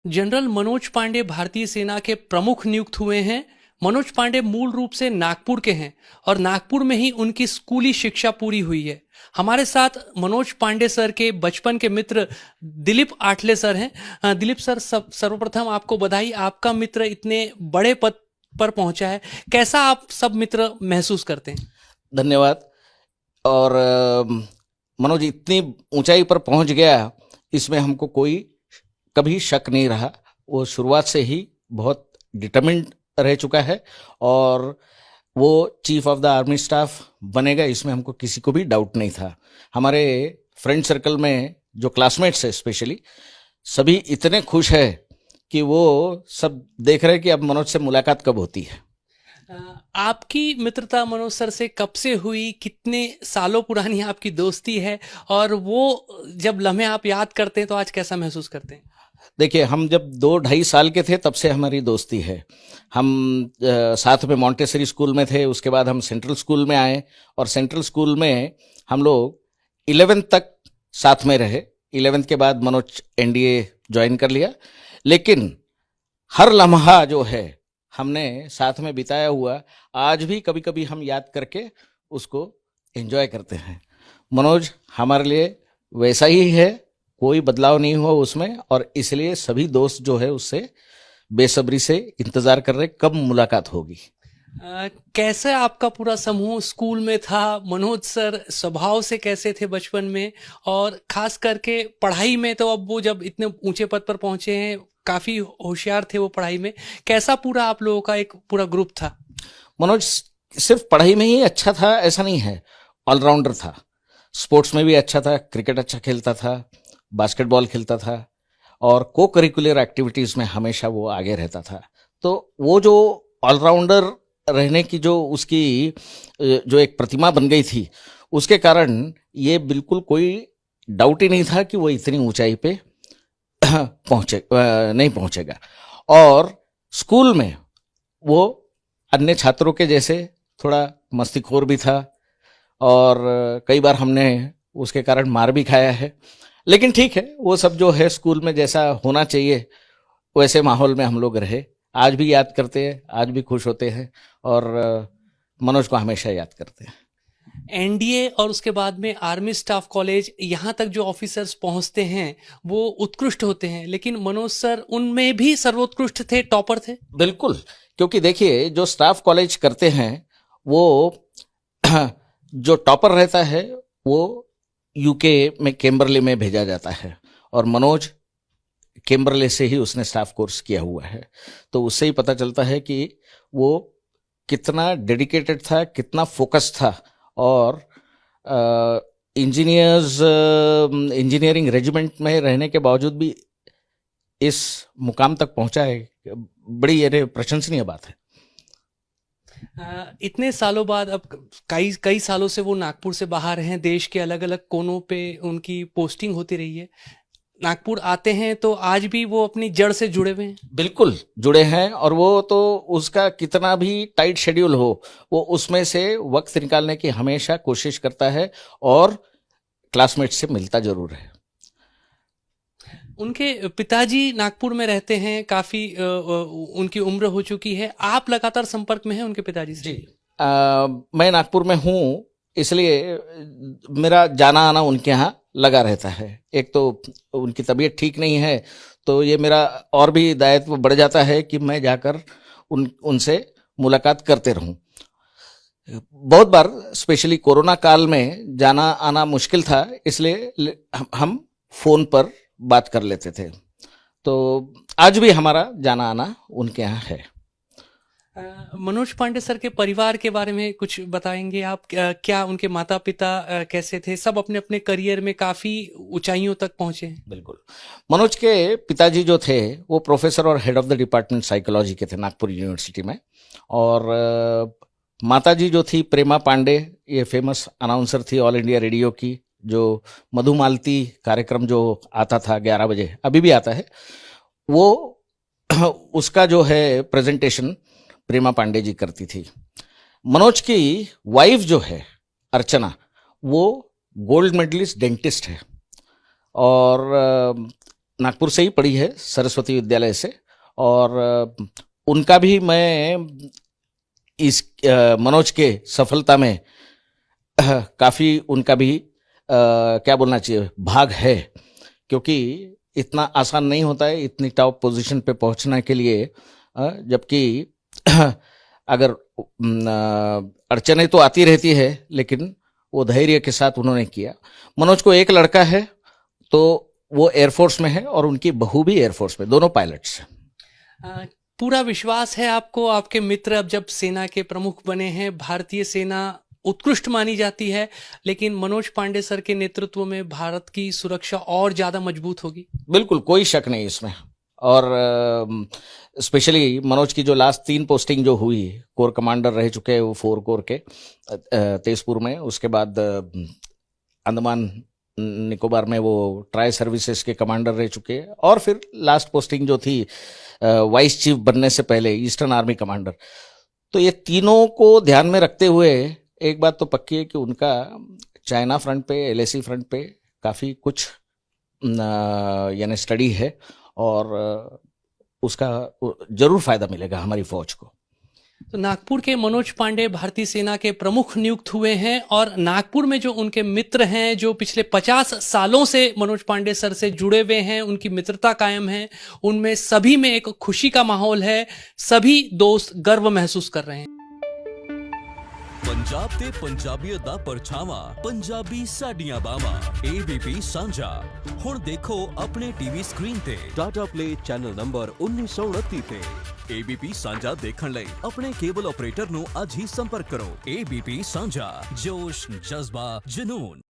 General Manoj Pandey भारतीय सेना के प्रमुख नियुक्त हुए हैं। मनोज पांडे मूल रूप से नागपुर के हैं और नागपुर में ही उनकी स्कूली शिक्षा पूरी हुई है। हमारे साथ मनोज पांडे सर के बचपन के मित्र दिलीप आठले सर हैं। दिलीप सर, सर्वप्रथम आपको बधाई, आपका मित्र इतने बड़े पद पर पहुंचा है। कैसा आप सब मित्र महसूस करते हैं? धन्यवाद। और मनोज इतनी ऊंचाई पर पहुंच गया, इसमें हमको कोई कभी शक नहीं रहा। वो शुरुआत से ही बहुत डिटरमिन्ड रह चुका है और वो chief of the army staff बनेगा, इसमें हमको किसी को भी डाउट नहीं था। हमारे फ्रेंड सर्कल में जो क्लासमेट्स है स्पेशली, सभी इतने खुश है कि वो सब देख रहे हैं कि अब मनोज से मुलाकात कब होती है। आपकी मित्रता मनोज सर से कब से हुई? कितने सालों पुरानी आपकी दोस्ती है? और वो जब लम्हे आप याद करते हैं तो आज कैसा महसूस करते हैं? देखिए, हम जब 2-2.5 साल के थे तब से हमारी दोस्ती है। हम साथ में मॉन्टेसरी स्कूल में थे, उसके बाद हम सेंट्रल स्कूल में आए और सेंट्रल स्कूल में हम लोग 11th तक साथ में रहे। 11th के बाद मनोज एनडीए ज्वाइन कर लिया, लेकिन हर लम्हा जो है हमने साथ में बिताया हुआ, आज भी कभी कभी हम याद करके उसको एंजॉय करते हैं। मनोज हमारे लिए वैसा ही है, कोई बदलाव नहीं हुआ उसमें, और इसलिए सभी दोस्त जो है उससे बेसब्री से इंतजार कर रहे कब मुलाकात होगी। कैसे आपका पूरा समूह स्कूल में था? मनोज सर स्वभाव से कैसे थे बचपन में, और खास करके पढ़ाई में? तो अब वो जब इतने ऊंचे पद पर पहुंचे हैं, काफी होशियार थे वो पढ़ाई में। कैसा पूरा आप लोगों का एक पूरा ग्रुप था? मनोज सिर्फ पढ़ाई में ही अच्छा था ऐसा नहीं है, ऑलराउंडर था। स्पोर्ट्स में भी अच्छा था, क्रिकेट अच्छा खेलता था, बास्केटबॉल खेलता था, और को करिकुलर एक्टिविटीज में हमेशा वो आगे रहता था। तो वो जो ऑलराउंडर रहने की जो उसकी जो एक प्रतिमा बन गई थी, उसके कारण ये बिल्कुल कोई डाउट ही नहीं था कि वो इतनी ऊंचाई पे नहीं पहुंचेगा। और स्कूल में वो अन्य छात्रों के जैसे थोड़ा मस्तीखोर भी था, और कई बार हमने उसके कारण मार भी खाया है। लेकिन ठीक है, वो सब जो है स्कूल में जैसा होना चाहिए वैसे माहौल में हम लोग रहे। आज भी याद करते हैं, आज भी खुश होते हैं, और मनोज को हमेशा याद करते हैं। एनडीए और उसके बाद में आर्मी स्टाफ कॉलेज, यहाँ तक जो ऑफिसर्स पहुंचते हैं वो उत्कृष्ट होते हैं, लेकिन मनोज सर उनमें भी सर्वोत्कृष्ट थे, टॉपर थे। बिल्कुल, क्योंकि देखिए जो स्टाफ कॉलेज करते हैं वो जो टॉपर रहता है वो यूके में कैम्बरले में भेजा जाता है, और मनोज कैम्बरले से ही उसने स्टाफ कोर्स किया हुआ है। तो उससे ही पता चलता है कि वो कितना डेडिकेटेड था, कितना फोकस था, और इंजीनियरिंग रेजिमेंट में रहने के बावजूद भी इस मुकाम तक पहुंचा है। बड़ी ये प्रशंसनीय बात है। इतने सालों बाद, अब कई कई सालों से वो नागपुर से बाहर हैं, देश के अलग अलग कोनों पे उनकी पोस्टिंग होती रही है। नागपुर आते हैं तो आज भी वो अपनी जड़ से जुड़े हुए हैं। बिल्कुल जुड़े हैं, और वो तो उसका कितना भी टाइट शेड्यूल हो, वो उसमें से वक्त निकालने की हमेशा कोशिश करता है, और क्लासमेट से मिलता जरूर है। उनके पिताजी नागपुर में रहते हैं, काफी उनकी उम्र हो चुकी है। आप लगातार संपर्क में हैं उनके पिताजी से? जी, मैं नागपुर में हूँ, इसलिए मेरा जाना आना उनके यहाँ लगा रहता है। एक तो उनकी तबीयत ठीक नहीं है, तो ये मेरा और भी दायित्व बढ़ जाता है कि मैं जाकर उनसे मुलाकात करते रहूं। बहुत बार स्पेशली कोरोना काल में जाना आना मुश्किल था, इसलिए हम फोन पर बात कर लेते थे। तो आज भी हमारा जाना आना उनके यहाँ है। मनोज पांडे सर के परिवार के बारे में कुछ बताएंगे आप? क्या उनके माता पिता कैसे थे? सब अपने अपने करियर में काफी ऊंचाइयों तक पहुंचे हैं। बिल्कुल, मनोज के पिताजी जो थे वो प्रोफेसर और head of the department psychology के थे नागपुर यूनिवर्सिटी में, और माताजी जो थी प्रेमा पांडे, ये फेमस अनाउंसर थी ऑल इंडिया रेडियो की, जो मधुमालती कार्यक्रम जो आता था 11 बजे, अभी भी आता है, वो उसका जो है प्रेजेंटेशन प्रेमा पांडे जी करती थी। मनोज की वाइफ जो है अर्चना, वो गोल्ड मेडलिस्ट डेंटिस्ट है, और नागपुर से ही पढ़ी है, सरस्वती विद्यालय से। और उनका भी मैं इस मनोज के सफलता में काफ़ी उनका भी क्या बोलना चाहिए भाग है, क्योंकि इतना आसान नहीं होता है इतनी टॉप पोजीशन पे पहुंचने के लिए। जबकि अगर अड़चनें तो आती रहती है, लेकिन वो धैर्य के साथ उन्होंने किया। मनोज को एक लड़का है, तो वो एयरफोर्स में है और उनकी बहू भी एयरफोर्स में, दोनों पायलट्स हैं। पूरा विश्वास है आपको, आपके मित्र अब जब सेना के प्रमुख बने हैं, भारतीय सेना उत्कृष्ट मानी जाती है, लेकिन मनोज पांडे सर के नेतृत्व में भारत की सुरक्षा और ज्यादा मजबूत होगी? बिल्कुल, कोई शक नहीं इसमें। और स्पेशली मनोज की जो लास्ट 3 पोस्टिंग जो हुई, कोर कमांडर रह चुके हैं वो 4 कोर के तेजपुर में, उसके बाद अंडमान निकोबार में वो ट्राई सर्विसेज के कमांडर रह चुके हैं, और फिर लास्ट पोस्टिंग जो थी वाइस चीफ बनने से पहले ईस्टर्न आर्मी कमांडर। तो ये तीनों को ध्यान में रखते हुए एक बात तो पक्की है कि उनका चाइना फ्रंट पे, LAC फ्रंट पे काफ़ी कुछ यानी स्टडी है, और उसका जरूर फायदा मिलेगा हमारी फौज को। तो नागपुर के मनोज पांडे भारतीय सेना के प्रमुख नियुक्त हुए हैं, और नागपुर में जो उनके मित्र हैं, जो पिछले 50 सालों से मनोज पांडे सर से जुड़े हुए हैं, उनकी मित्रता कायम है, उनमें सभी में एक खुशी का माहौल है। सभी दोस्त गर्व महसूस कर रहे हैं। पंजाब ते पंजाबीयत दा परछावा, पंजाबी साडियां बावां, ABP साझा। हुण देखो अपने टीवी स्क्रीन ते टाटा प्ले चैनल नंबर 1929 ते। ABP साझा देखण लई अपने केबल ऑपरेटर नु अज ही संपर्क करो। ABP साझा, जोश, जज्बा, जुनून।